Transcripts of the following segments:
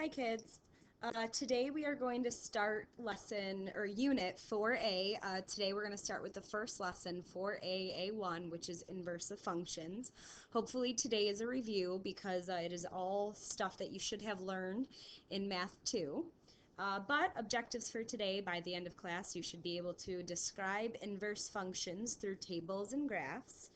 Hi kids. Today we are going to start lesson or unit 4A. Today we're going to start with the first lesson, 4A A1, which is inverse of functions. Hopefully today is a review because it is all stuff that you should have learned in Math 2. But objectives for today, by the end of class, you should be able to describe inverse functions through tables and graphs,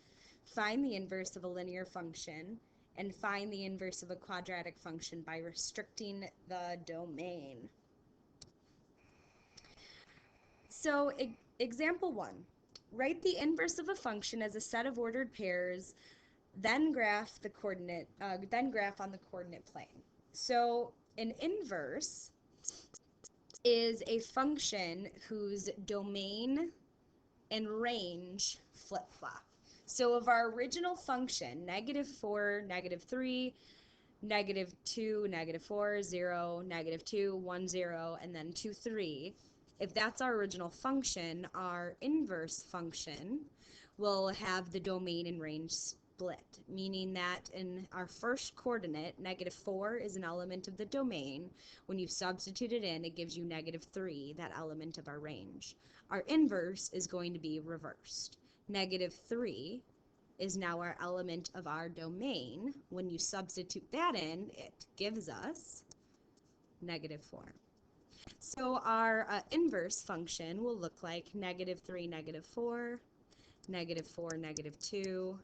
find the inverse of a linear function, and find the inverse of a quadratic function by restricting the domain. So example 1, write the inverse of a function as a set of ordered pairs, then graph on the coordinate plane. So an inverse is a function whose domain and range flip-flop. So of our original function, -4, -3, -2, -4, 0, -2, 1, 0, and then 2, 3, if that's our original function, our inverse function will have the domain and range split, meaning that in our first coordinate, -4 is an element of the domain. When you substitute it in, it gives you -3, that element of our range. Our inverse is going to be reversed. -3 is now our element of our domain. When you substitute that in, it gives us -4. So our inverse function will look like -3, -4, -4, -2,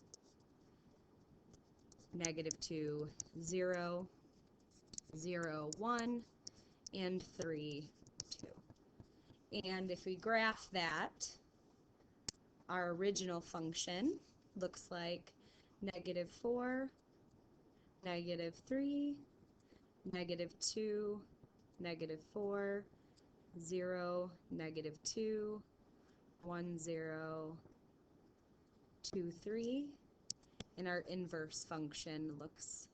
-2, 0, 0, 1, and 3, 2. And if we graph that, our original function looks like -4, -3, -2, -4, 0, -2, 1, 0, 2, 3, and our inverse function looks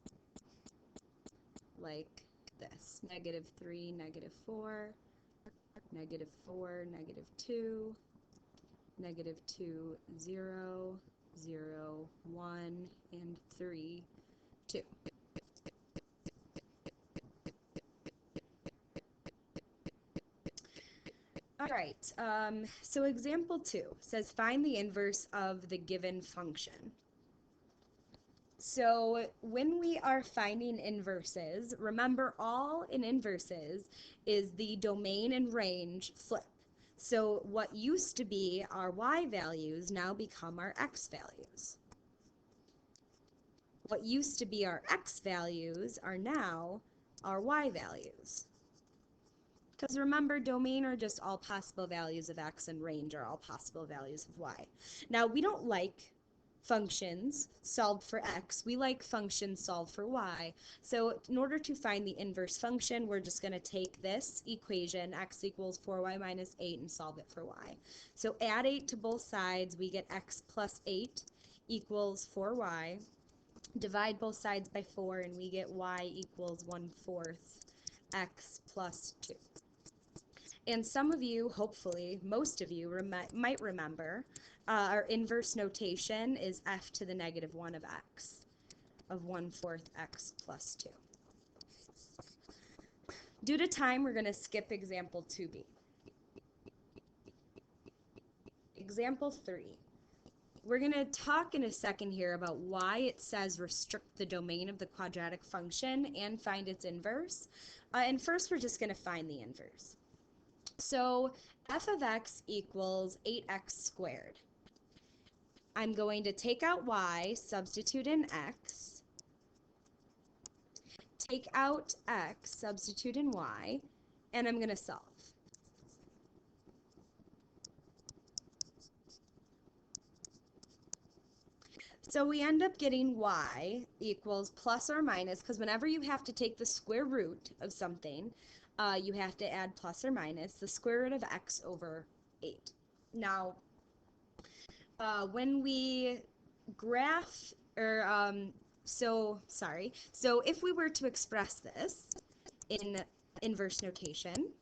like this: -3, -4, -4, -2, -2, 0, 0, 1, and 3, 2. All right, so example 2 says find the inverse of the given function. So when we are finding inverses, remember all in inverses is the domain and range flip. So what used to be our y values now become our x values. What used to be our x values are now our y values. Because remember, domain are just all possible values of x and range are all possible values of y. Now, we don't like functions solved for x. We like functions solved for y. So in order to find the inverse function, we're just going to take this equation, x equals 4y minus 8, and solve it for y. So add 8 to both sides, we get x plus 8 equals 4y. Divide both sides by 4, and we get y equals 1/4 x plus 2. And some of you, hopefully most of you, might remember our inverse notation is f to the -1 of x, of 1/4 x plus 2. Due to time, we're going to skip example 2b. Example 3. We're going to talk in a second here about why it says restrict the domain of the quadratic function and find its inverse. And first, we're just going to find the inverse. So f of x equals 8x squared. I'm going to take out y, substitute in x, take out x, substitute in y, and I'm going to solve. So we end up getting y equals plus or minus, because whenever you have to take the square root of something, you have to add plus or minus the square root of x over 8. Now, when we graph, so if we were to express this in inverse notation,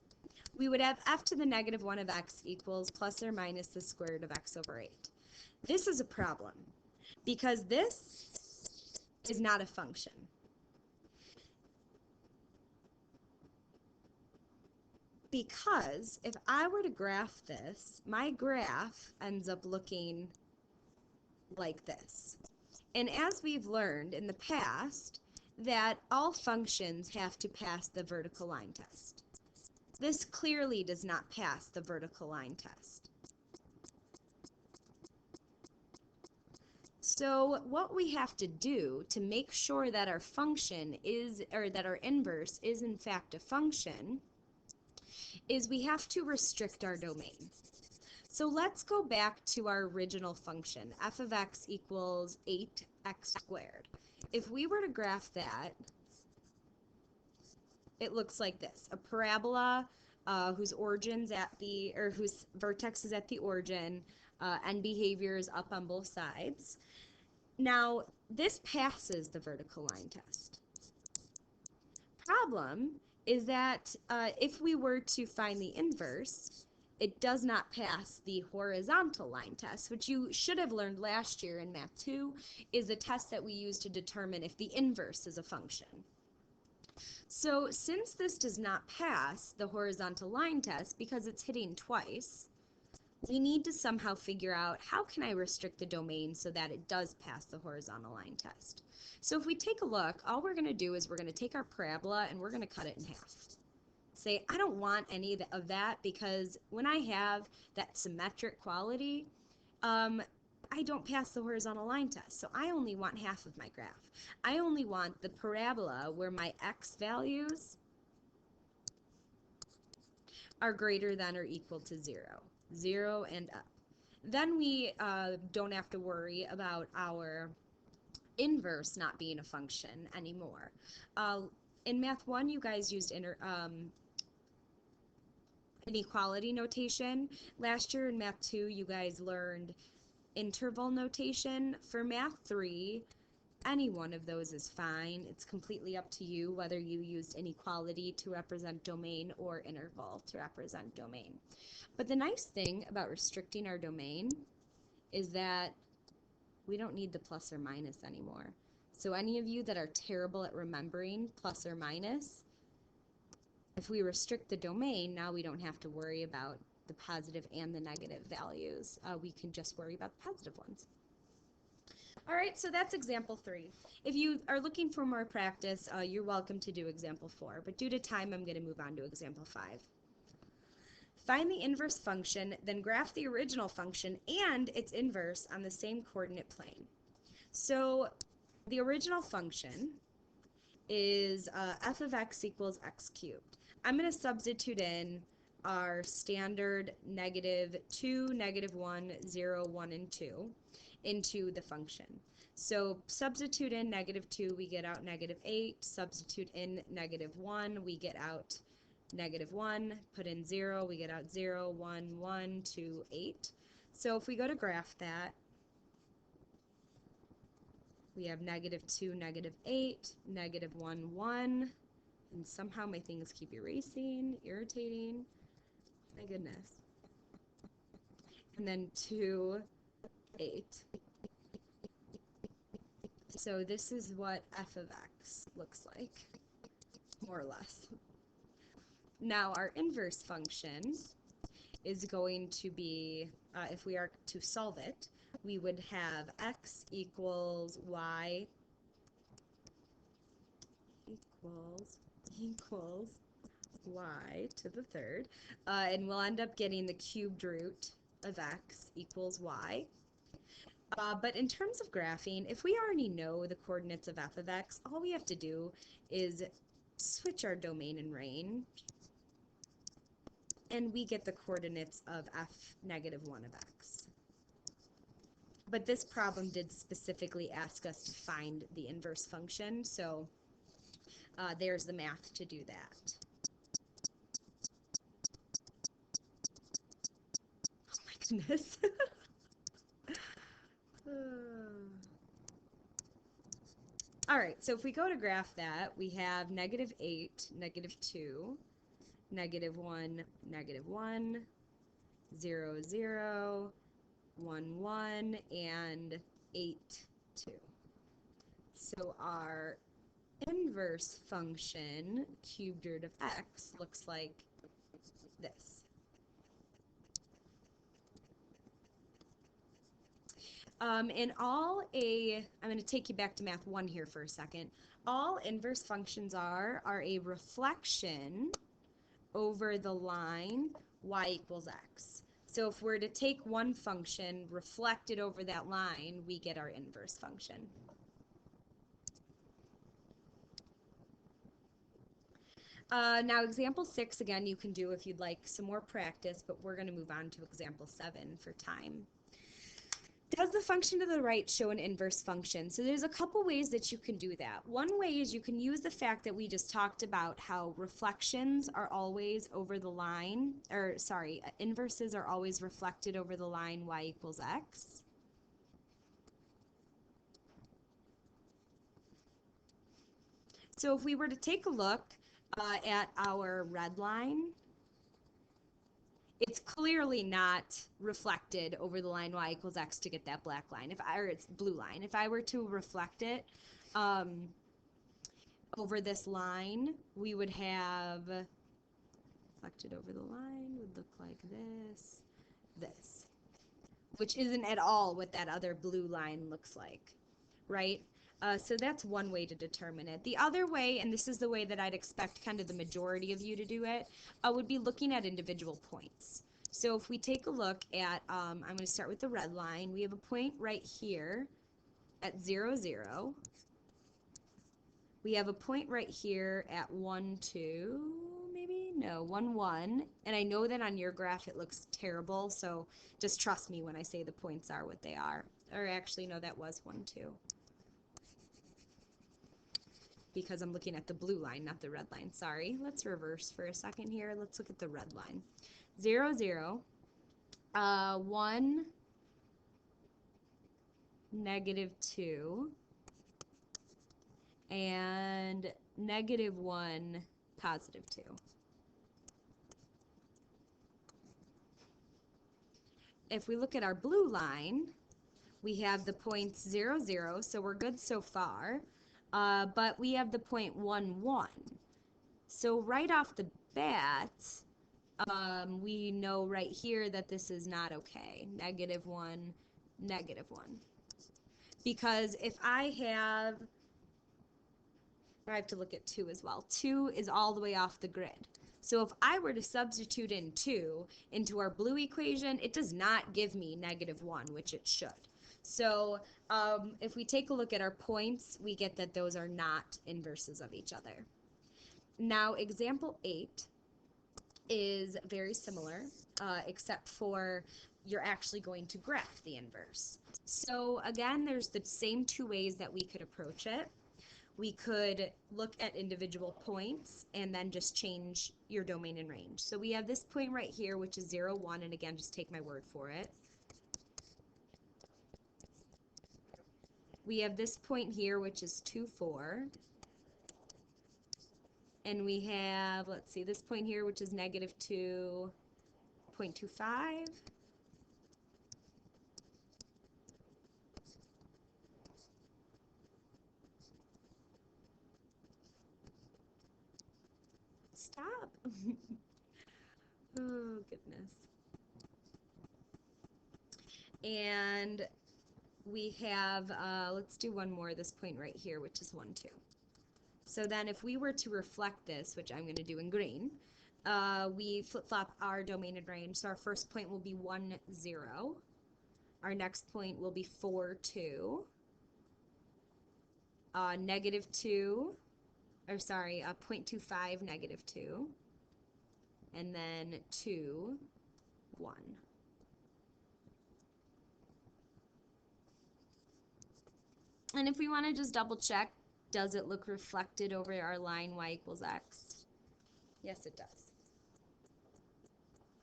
we would have f to the -1 of x equals plus or minus the square root of x over 8. This is a problem because this is not a function. because if I were to graph this, my graph ends up looking like this. And as we've learned in the past, that all functions have to pass the vertical line test. This clearly does not pass the vertical line test. So what we have to do to make sure that our function is, or that our inverse is in fact a function, is we have to restrict our domain. So let's go back to our original function, f of x equals 8x squared. If we were to graph that, it looks like this: a parabola whose origins at the, or whose vertex is at the origin, and behavior is up on both sides. Now, this passes the vertical line test. Problem is that if we were to find the inverse, it does not pass the horizontal line test, which you should have learned last year in Math 2, is a test that we use to determine if the inverse is a function. So since this does not pass the horizontal line test because it's hitting twice, we need to somehow figure out how can I restrict the domain so that it does pass the horizontal line test. So if we take a look, all we're going to do is we're going to take our parabola and we're going to cut it in half. Say, I don't want any of that because when I have that symmetric quality, I don't pass the horizontal line test. So I only want half of my graph. I only want the parabola where my x values are greater than or equal to 0. 0 and up. Then we don't have to worry about our inverse not being a function anymore. In Math 1, you guys used inequality notation. Last year in Math 2, you guys learned interval notation. For Math 3, any one of those is fine. It's completely up to you whether you used inequality to represent domain or interval to represent domain. But the nice thing about restricting our domain is that we don't need the plus or minus anymore. So any of you that are terrible at remembering plus or minus, if we restrict the domain, now we don't have to worry about the positive and the negative values. We can just worry about the positive ones. All right, so that's example 3. If you are looking for more practice, you're welcome to do example 4, but due to time, I'm going to move on to example 5. Find the inverse function, then graph the original function and its inverse on the same coordinate plane. So the original function is f of x equals x cubed. I'm going to substitute in our standard -2, -1, 0, 1, and 2 into the function. So substitute in -2, we get out -8. Substitute in -1, we get out -1. Put in 0, we get out 0, 1, 1, 2, 8. So if we go to graph that, we have -2, -8, -1, 1, and somehow my things keep erasing, irritating. My goodness. And then 2, 8. So this is what f of x looks like, more or less. Now our inverse function is going to be, if we are to solve it, we would have x equals y equals y to the third, and we'll end up getting the cubed root of x equals y. But in terms of graphing, if we already know the coordinates of f of x, all we have to do is switch our domain and range, and we get the coordinates of f -1 of x. But this problem did specifically ask us to find the inverse function, so there's the math to do that. Oh my goodness. All right, so if we go to graph that, we have -8, -2, -1, -1, 0, 0, 1, 1, and 8, 2. So our inverse function, cubed root of x, looks like this. I'm going to take you back to math 1 here for a second. All inverse functions are a reflection over the line y equals x. So if we're to take one function, reflect it over that line, we get our inverse function. Now example 6, again, you can do if you'd like some more practice, but we're going to move on to example 7 for time. Does the function to the right show an inverse function? So there's a couple ways that you can do that. One way is you can use the fact that we just talked about how reflections are always over the line, or sorry, inverses are always reflected over the line y equals x. So if we were to take a look at our red line, it's clearly not reflected over the line y equals x to get that black line, or it's blue line. If I were to reflect it over this line, we would have reflected over the line would look like this, which isn't at all what that other blue line looks like, right? So that's one way to determine it. The other way, and this is the way that I'd expect kind of the majority of you to do it, would be looking at individual points. So if we take a look at, I'm going to start with the red line. We have a point right here at 0, 0. We have a point right here at 1, 2, maybe? No, 1, 1. And I know that on your graph it looks terrible, so just trust me when I say the points are what they are. Or actually, no, that was 1, 2. Because I'm looking at the blue line, not the red line. Sorry. Let's reverse for a second here. Let's look at the red line. 0, 0, 1, negative 2, and negative 1, positive 2. If we look at our blue line, we have the points 0, 0, so we're good so far. But we have the point 1, 1. So right off the bat, we know right here that this is not okay. Negative 1, negative 1. Because if I have to look at 2 as well. 2 is all the way off the grid. So if I were to substitute in 2 into our blue equation, it does not give me negative 1, which it should. So if we take a look at our points, we get that those are not inverses of each other. Now, example 8 is very similar, except for you're actually going to graph the inverse. So again, there's the same two ways that we could approach it. We could look at individual points and then just change your domain and range. So we have this point right here, which is 0, 1, and again, just take my word for it. We have this point here, which is 2, 4. And we have, let's see, this point here, which is negative 2.25. Stop. Oh, goodness. And we have, let's do one more, this point right here, which is 1, 2. So then if we were to reflect this, which I'm going to do in green, we flip-flop our domain and range. So our first point will be 1, 0. Our next point will be 4, 2. Negative 2, or sorry, 0.25, negative 2. And then 2, 1. And if we want to just double check, does it look reflected over our line y equals x? Yes, it does.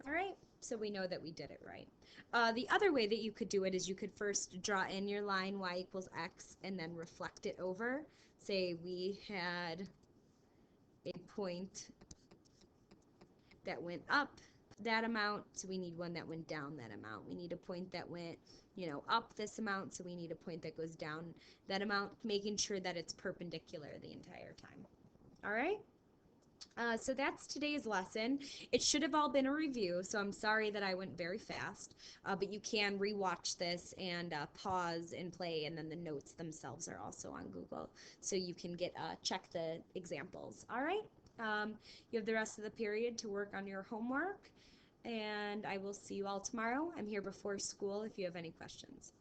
All right, so we know that we did it right. The other way that you could do it is you could first draw in your line y equals x and then reflect it over. Say we had a point that went up that amount, so we need one that went down that amount. We need a point that went, up this amount, so we need a point that goes down that amount, making sure that it's perpendicular the entire time. All right? So that's today's lesson. It should have all been a review, so I'm sorry that I went very fast, but you can rewatch this and pause and play, and then the notes themselves are also on Google, so you can get check the examples. All right, you have the rest of the period to work on your homework, and I will see you all tomorrow. I'm here before school if you have any questions.